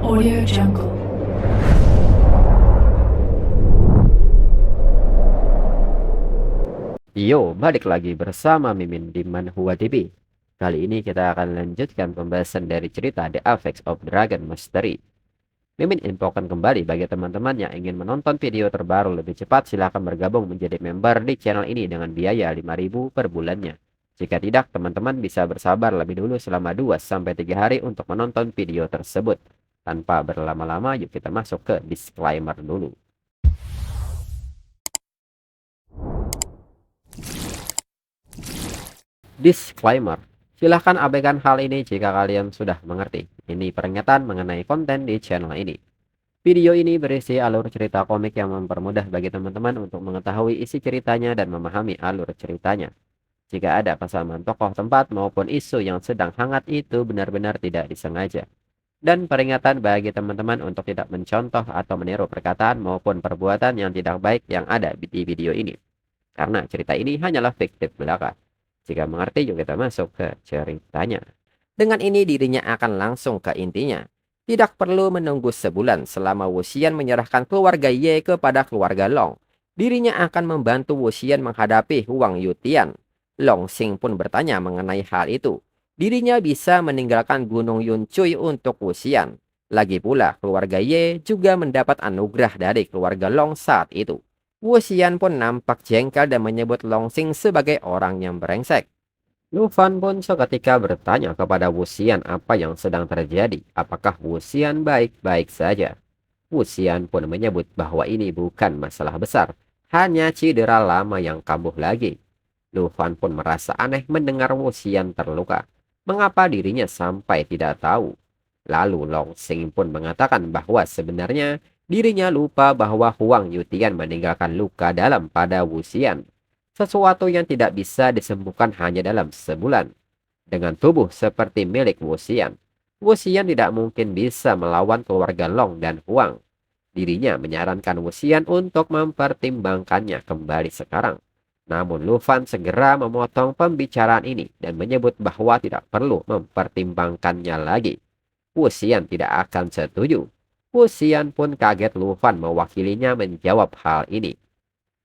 Audio Jungle. Yo, balik lagi bersama Mimin di Manhwa TV. Kali ini kita akan lanjutkan pembahasan dari cerita The Apex of Dragon Mastery. Mimin infokan kembali bagi teman-teman yang ingin menonton video terbaru lebih cepat, silahkan bergabung menjadi member di channel ini dengan biaya 5.000 per bulannya. Jika tidak, teman-teman bisa bersabar lebih dulu selama 2-3 hari untuk menonton video tersebut. Tanpa berlama-lama, yuk kita masuk ke disclaimer dulu. Disclaimer. Silahkan abaikan hal ini jika kalian sudah mengerti. Ini peringatan mengenai konten di channel ini. Video ini berisi alur cerita komik yang mempermudah bagi teman-teman untuk mengetahui isi ceritanya dan memahami alur ceritanya. Jika ada kesamaan tokoh, tempat, maupun isu yang sedang hangat, itu benar-benar tidak disengaja. Dan peringatan bagi teman-teman untuk tidak mencontoh atau meniru perkataan maupun perbuatan yang tidak baik yang ada di video ini. Karena cerita ini hanyalah fiktif belaka. Jika mengerti, yuk kita masuk ke ceritanya. Dengan ini dirinya akan langsung ke intinya. Tidak perlu menunggu sebulan selama Wuxian menyerahkan keluarga Ye kepada keluarga Long. Dirinya akan membantu Wuxian menghadapi Huang Yutian. Long Xing pun bertanya mengenai hal itu. Dirinya bisa meninggalkan Gunung Yuncui untuk Wuxian. Lagi pula keluarga Ye juga mendapat anugerah dari keluarga Long saat itu. Wuxian pun nampak jengkel dan menyebut Long Xing sebagai orang yang brengsek. Lu Fan pun seketika bertanya kepada Wuxian apa yang sedang terjadi. Apakah Wuxian baik-baik saja? Wuxian pun menyebut bahwa ini bukan masalah besar, hanya cedera lama yang kambuh lagi. Lu Fan pun merasa aneh mendengar Wuxian terluka. Mengapa dirinya sampai tidak tahu? Lalu Long Xing pun mengatakan bahwa sebenarnya dirinya lupa bahwa Huang Yutian meninggalkan luka dalam pada Wuxian. Sesuatu yang tidak bisa disembuhkan hanya dalam sebulan. Dengan tubuh seperti milik Wuxian, Wuxian tidak mungkin bisa melawan keluarga Long dan Huang. Dirinya menyarankan Wuxian untuk mempertimbangkannya kembali sekarang. Namun Lu Fan segera memotong pembicaraan ini dan menyebut bahwa tidak perlu mempertimbangkannya lagi. Wuxian tidak akan setuju. Wuxian pun kaget Lu Fan mewakilinya menjawab hal ini.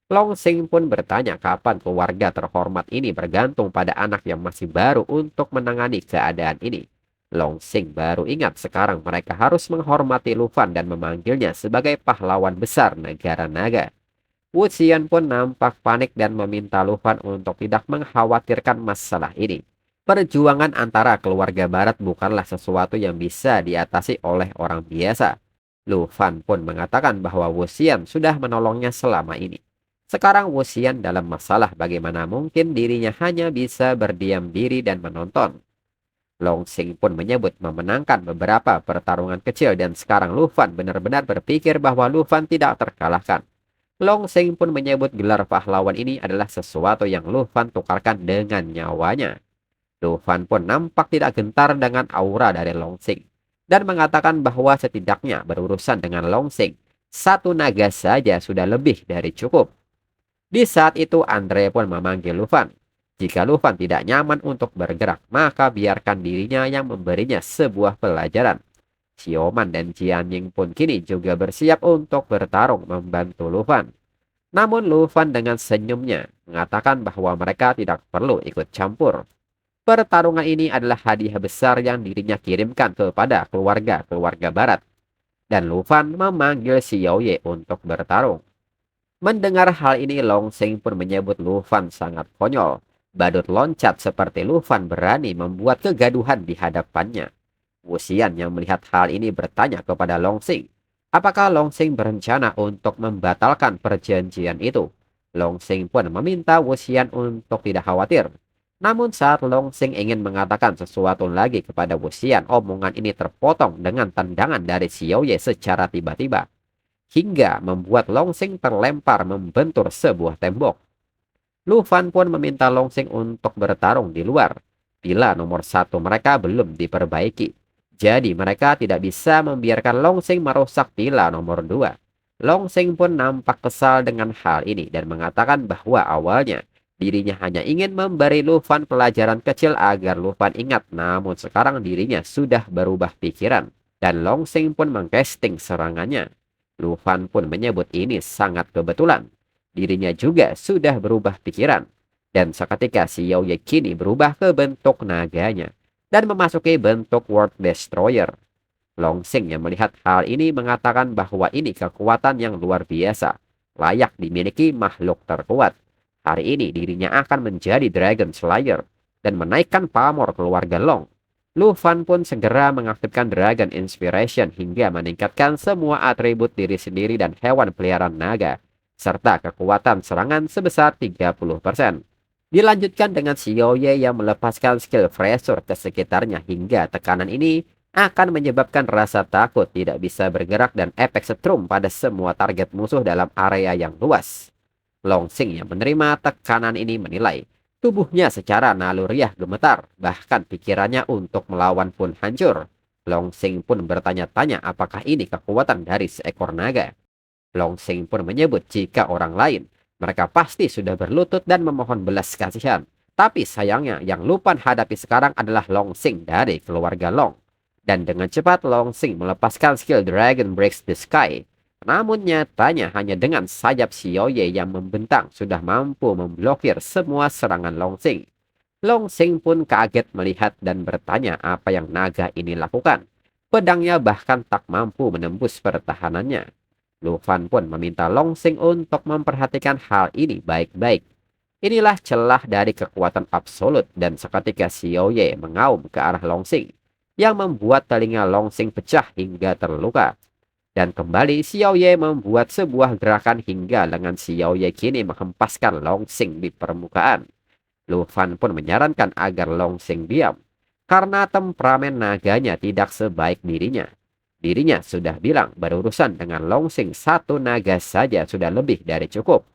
Long Xing pun bertanya kapan keluarga terhormat ini bergantung pada anak yang masih baru untuk menangani keadaan ini. Long Xing baru ingat sekarang mereka harus menghormati Lu Fan dan memanggilnya sebagai pahlawan besar negara naga. Wuxian pun nampak panik dan meminta Lu Fan untuk tidak mengkhawatirkan masalah ini. Perjuangan antara keluarga barat bukanlah sesuatu yang bisa diatasi oleh orang biasa. Lu Fan pun mengatakan bahwa Wuxian sudah menolongnya selama ini. Sekarang Wuxian dalam masalah, bagaimana mungkin dirinya hanya bisa berdiam diri dan menonton. Long Xing pun menyebut memenangkan beberapa pertarungan kecil dan sekarang Lu Fan benar-benar berpikir bahwa Lu Fan tidak terkalahkan. Long Xing pun menyebut gelar pahlawan ini adalah sesuatu yang Lu Fan tukarkan dengan nyawanya. Lu Fan pun nampak tidak gentar dengan aura dari Long Xing dan mengatakan bahwa setidaknya berurusan dengan Long Xing, satu naga saja sudah lebih dari cukup. Di saat itu Andre pun memanggil Lu Fan. Jika Lu Fan tidak nyaman untuk bergerak, maka biarkan dirinya yang memberinya sebuah pelajaran. Xiaoman dan Jianying pun kini juga bersiap untuk bertarung membantu Lu Fan. Namun Lu Fan dengan senyumnya mengatakan bahwa mereka tidak perlu ikut campur. Pertarungan ini adalah hadiah besar yang dirinya kirimkan kepada keluarga barat. Dan Lu Fan memanggil Xiao Ye untuk bertarung. Mendengar hal ini, Long Xing pun menyebut Lu Fan sangat konyol. Badut loncat seperti Lu Fan berani membuat kegaduhan di hadapannya. Wuxian yang melihat hal ini bertanya kepada Long Xing. Apakah Long Xing berencana untuk membatalkan perjanjian itu? Long Xing pun meminta Wuxian untuk tidak khawatir. Namun saat Long Xing ingin mengatakan sesuatu lagi kepada Wuxian, omongan ini terpotong dengan tendangan dari Xiao Ye secara tiba-tiba. Hingga membuat Long Xing terlempar membentur sebuah tembok. Lu Fan pun meminta Long Xing untuk bertarung di luar. Pila nomor 1 mereka belum diperbaiki. Jadi mereka tidak bisa membiarkan Long Xing merusak pila nomor 2. Long Xing pun nampak kesal dengan hal ini dan mengatakan bahwa awalnya dirinya hanya ingin memberi Lu Fan pelajaran kecil agar Lu Fan ingat, namun sekarang dirinya sudah berubah pikiran. dan Long Sing pun mengcasting serangannya. Lu Fan pun menyebut ini sangat kebetulan. Dirinya juga sudah berubah pikiran. Dan seketika Xiao Ye kini berubah ke bentuk naganya dan memasuki bentuk World Destroyer. Long Sing yang melihat hal ini mengatakan bahwa ini kekuatan yang luar biasa, layak dimiliki makhluk terkuat. Hari ini dirinya akan menjadi Dragon Slayer dan menaikkan pamor keluarga Long. Lu Fan pun segera mengaktifkan Dragon Inspiration hingga meningkatkan semua atribut diri sendiri dan hewan peliharaan naga, serta kekuatan serangan sebesar 30%. Dilanjutkan dengan Xiao Ye yang melepaskan skill Freezer ke sekitarnya hingga tekanan ini akan menyebabkan rasa takut tidak bisa bergerak dan efek setrum pada semua target musuh dalam area yang luas. Long Sing yang menerima tekanan ini menilai tubuhnya secara naluriah gemetar, bahkan pikirannya untuk melawan pun hancur. Long Sing pun bertanya-tanya apakah ini kekuatan dari seekor naga. Long Sing pun menyebut jika orang lain, mereka pasti sudah berlutut dan memohon belas kasihan. Tapi sayangnya yang Lu Fan hadapi sekarang adalah Long Sing dari keluarga Long. Dan dengan cepat Long Sing melepaskan skill Dragon Breaks the Sky. Namun nyatanya hanya dengan sayap Xiao Ye yang membentang sudah mampu memblokir semua serangan Long Sing. Long Sing pun kaget melihat dan bertanya apa yang naga ini lakukan. Pedangnya bahkan tak mampu menembus pertahanannya. Lu Fan pun meminta Long Sing untuk memperhatikan hal ini baik-baik. Inilah celah dari kekuatan absolut dan seketika Xiao Ye mengaum ke arah Long Sing yang membuat telinga Long Sing pecah hingga terluka. Dan kembali Xiao Ye membuat sebuah gerakan hingga lengan Xiao Ye kini menghempaskan Long Sing di permukaan. Lu Fan pun menyarankan agar Long Sing diam, karena temperamen naganya tidak sebaik dirinya. Dirinya sudah bilang berurusan dengan Long Sing satu naga saja sudah lebih dari cukup.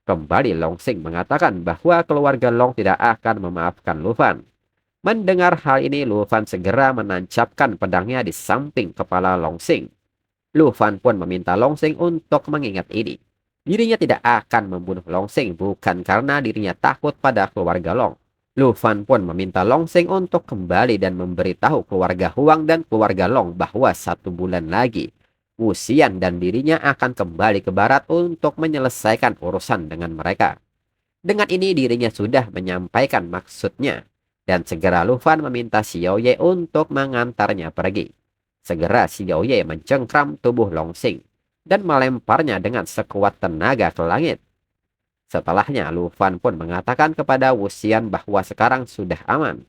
Kembali Long Sing mengatakan bahwa keluarga Long tidak akan memaafkan Lu Fan. Mendengar hal ini Lu Fan segera menancapkan pedangnya di samping kepala Long Sing. Lu Fan pun meminta Long Sing untuk mengingat ini. Dirinya tidak akan membunuh Long Sing bukan karena dirinya takut pada keluarga Long. Lu Fan pun meminta Long Sing untuk kembali dan memberitahu keluarga Huang dan keluarga Long bahwa 1 bulan lagi Wu Xian dan dirinya akan kembali ke barat untuk menyelesaikan urusan dengan mereka. Dengan ini dirinya sudah menyampaikan maksudnya dan segera Lu Fan meminta Xiao Ye untuk mengantarnya pergi. Segera Xiao Ye mencengkram tubuh Long Sing dan melemparnya dengan sekuat tenaga ke langit. Setelahnya Lu Fan pun mengatakan kepada Wu Xian bahwa sekarang sudah aman.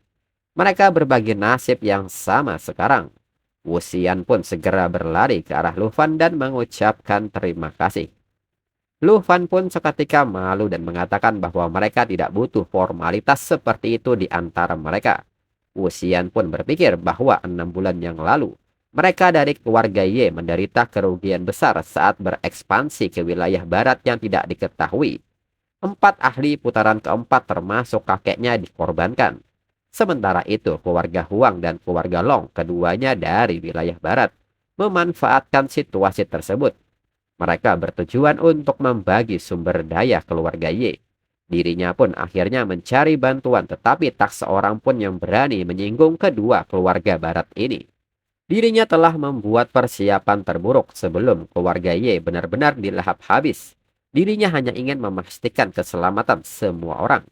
Mereka berbagi nasib yang sama sekarang. Wu Xian pun segera berlari ke arah Lu Fan dan mengucapkan terima kasih. Lu Fan pun seketika malu dan mengatakan bahwa mereka tidak butuh formalitas seperti itu di antara mereka. Wu Xian pun berpikir bahwa 6 bulan yang lalu mereka dari keluarga Ye menderita kerugian besar saat berekspansi ke wilayah barat yang tidak diketahui. 4 ahli putaran keempat termasuk kakeknya dikorbankan. Sementara itu keluarga Huang dan keluarga Long keduanya dari wilayah barat memanfaatkan situasi tersebut. Mereka bertujuan untuk membagi sumber daya keluarga Ye. Dirinya pun akhirnya mencari bantuan tetapi tak seorang pun yang berani menyinggung kedua keluarga barat ini. Dirinya telah membuat persiapan terburuk sebelum keluarga Ye benar-benar dilahap habis. Dirinya hanya ingin memastikan keselamatan semua orang.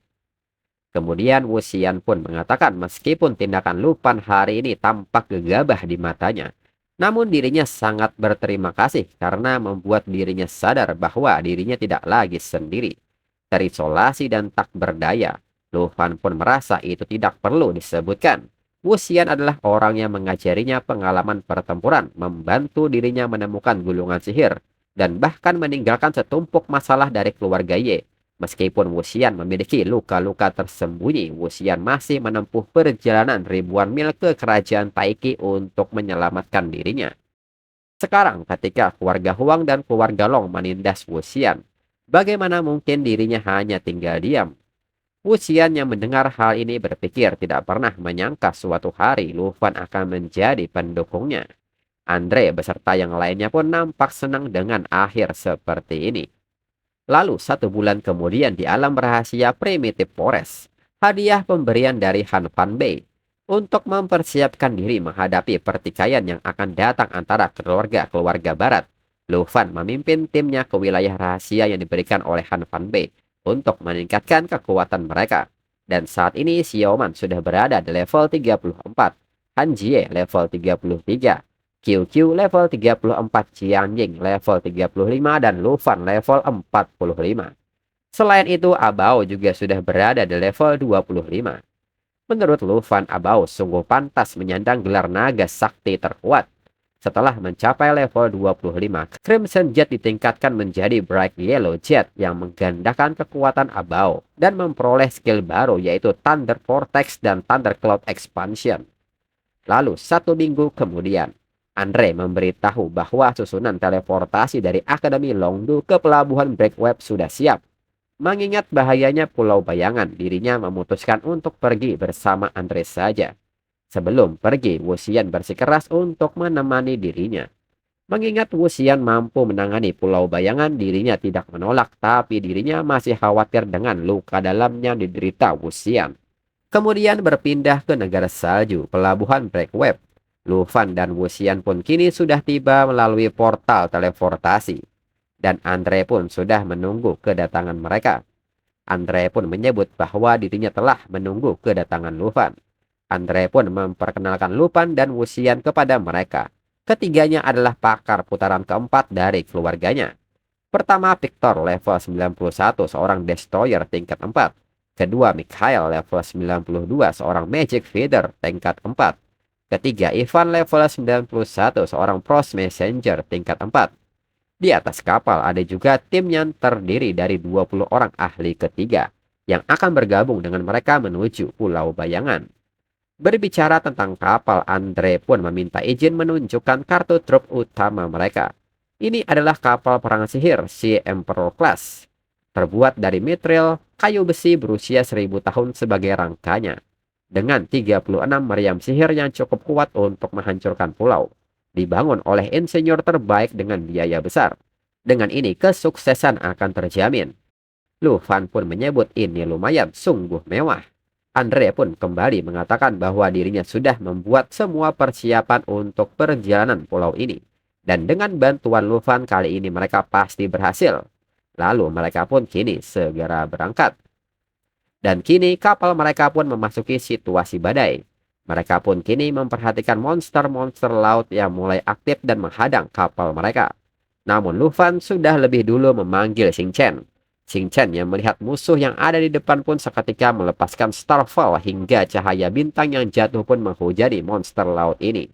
Kemudian Wu Xian pun mengatakan meskipun tindakan Lu Fan hari ini tampak gegabah di matanya, namun dirinya sangat berterima kasih karena membuat dirinya sadar bahwa dirinya tidak lagi sendiri. Terisolasi dan tak berdaya, Lu Fan pun merasa itu tidak perlu disebutkan. Wu Xian adalah orang yang mengajarinya pengalaman pertempuran, membantu dirinya menemukan gulungan sihir, dan bahkan meninggalkan setumpuk masalah dari keluarga Ye. Meskipun Wu Xian memiliki luka-luka tersembunyi, Wu Xian masih menempuh perjalanan ribuan mil ke kerajaan Taiki untuk menyelamatkan dirinya. Sekarang ketika keluarga Huang dan keluarga Long menindas Wu Xian, bagaimana mungkin dirinya hanya tinggal diam? Wu Xian yang mendengar hal ini berpikir tidak pernah menyangka suatu hari Lu Fan akan menjadi pendukungnya. Andre beserta yang lainnya pun nampak senang dengan akhir seperti ini. Lalu 1 bulan kemudian di alam rahasia Primitive Forest, hadiah pemberian dari Han Fanbei. Untuk mempersiapkan diri menghadapi pertikaian yang akan datang antara keluarga-keluarga barat, Lu Fan memimpin timnya ke wilayah rahasia yang diberikan oleh Han Fan Bei untuk meningkatkan kekuatan mereka. Dan saat ini Xiaoman sudah berada di level 34, Han Jie level 33, QQ level 34, Jiang Ying level 35, dan Lu Fan level 45. Selain itu, Abao juga sudah berada di level 25. Menurut Lu Fan, Abao sungguh pantas menyandang gelar naga sakti terkuat. Setelah mencapai level 25, Crimson Jet ditingkatkan menjadi Bright Yellow Jet yang menggandakan kekuatan Abao dan memperoleh skill baru yaitu Thunder Vortex dan Thunder Cloud Expansion. Lalu, 1 minggu kemudian, Andre memberitahu bahwa susunan teleportasi dari Akademi Longdu ke pelabuhan Breakweb sudah siap. Mengingat bahayanya Pulau Bayangan, dirinya memutuskan untuk pergi bersama Andre saja. Sebelum pergi, Wuxian bersikeras untuk menemani dirinya. Mengingat Wuxian mampu menangani Pulau Bayangan, dirinya tidak menolak, tapi dirinya masih khawatir dengan luka dalam yang diderita Wuxian. Kemudian berpindah ke negara salju, pelabuhan Breakweb. Lu Fan dan Wuxian pun kini sudah tiba melalui portal teleportasi. Dan Andre pun sudah menunggu kedatangan mereka. Andre pun menyebut bahwa dirinya telah menunggu kedatangan Lu Fan. Andre pun memperkenalkan Lu Fan dan Wuxian kepada mereka. Ketiganya adalah pakar putaran keempat dari keluarganya. Pertama, Victor level 91, seorang destroyer tingkat 4. Kedua, Mikhail level 92, seorang magic feeder tingkat 4. Ketiga, Ivan level 91, seorang pros messenger tingkat 4. Di atas kapal ada juga tim yang terdiri dari 20 orang ahli ketiga yang akan bergabung dengan mereka menuju Pulau Bayangan. Berbicara tentang kapal, Andre pun meminta izin menunjukkan kartu trup utama mereka. Ini adalah kapal perang sihir si Emperor Class, terbuat dari mithril, kayu besi berusia 1000 tahun sebagai rangkanya, dengan 36 meriam sihir yang cukup kuat untuk menghancurkan pulau. Dibangun oleh insinyur terbaik dengan biaya besar. Dengan ini kesuksesan akan terjamin. Lu Fan pun menyebut ini lumayan sungguh mewah. Andre pun kembali mengatakan bahwa dirinya sudah membuat semua persiapan untuk perjalanan pulau ini. Dan dengan bantuan Lu Fan kali ini mereka pasti berhasil. Lalu mereka pun kini segera berangkat. Dan kini kapal mereka pun memasuki situasi badai. Mereka pun kini memperhatikan monster-monster laut yang mulai aktif dan menghadang kapal mereka. Namun Lu Fan sudah lebih dulu memanggil Xing Chen. Xing Chen yang melihat musuh yang ada di depan pun seketika melepaskan Starfall hingga cahaya bintang yang jatuh pun menghujani monster laut ini.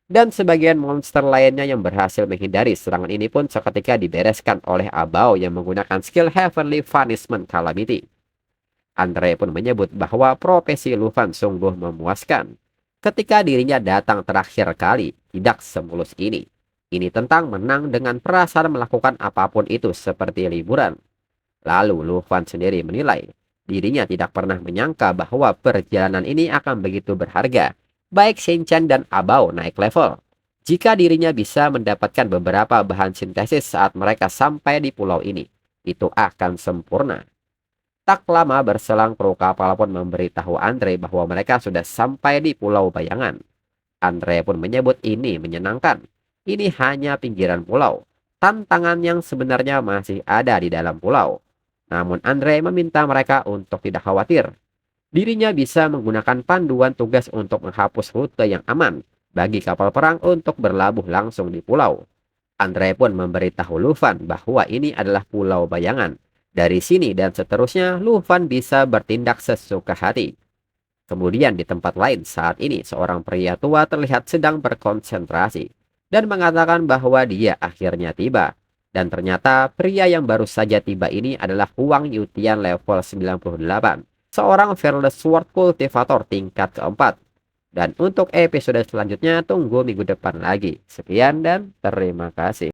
Dan sebagian monster lainnya yang berhasil menghindari serangan ini pun seketika dibereskan oleh Abao yang menggunakan skill Heavenly Vanishment Calamity. Andre pun menyebut bahwa profesi Lu Fan sungguh memuaskan. Ketika dirinya datang terakhir kali, tidak semulus ini. Ini tentang menang dengan perasaan melakukan apapun itu seperti liburan. Lalu Lu Fan sendiri menilai, dirinya tidak pernah menyangka bahwa perjalanan ini akan begitu berharga. Baik Shen Chen dan Abao naik level. Jika dirinya bisa mendapatkan beberapa bahan sintesis saat mereka sampai di pulau ini, itu akan sempurna. Tak lama berselang, kru kapal pun memberitahu Andre bahwa mereka sudah sampai di Pulau Bayangan. Andre pun menyebut ini menyenangkan. Ini hanya pinggiran pulau. Tantangan yang sebenarnya masih ada di dalam pulau. Namun Andre meminta mereka untuk tidak khawatir. Dirinya bisa menggunakan panduan tugas untuk menghapus rute yang aman bagi kapal perang untuk berlabuh langsung di pulau. Andre pun memberitahu Lu Fan bahwa ini adalah Pulau Bayangan. Dari sini dan seterusnya, Lu Fan bisa bertindak sesuka hati. Kemudian di tempat lain saat ini, seorang pria tua terlihat sedang berkonsentrasi dan mengatakan bahwa dia akhirnya tiba. Dan ternyata pria yang baru saja tiba ini adalah Huang Yutian level 98, seorang Fearless Sword Cultivator tingkat keempat. Dan untuk episode selanjutnya tunggu minggu depan lagi. Sekian dan terima kasih.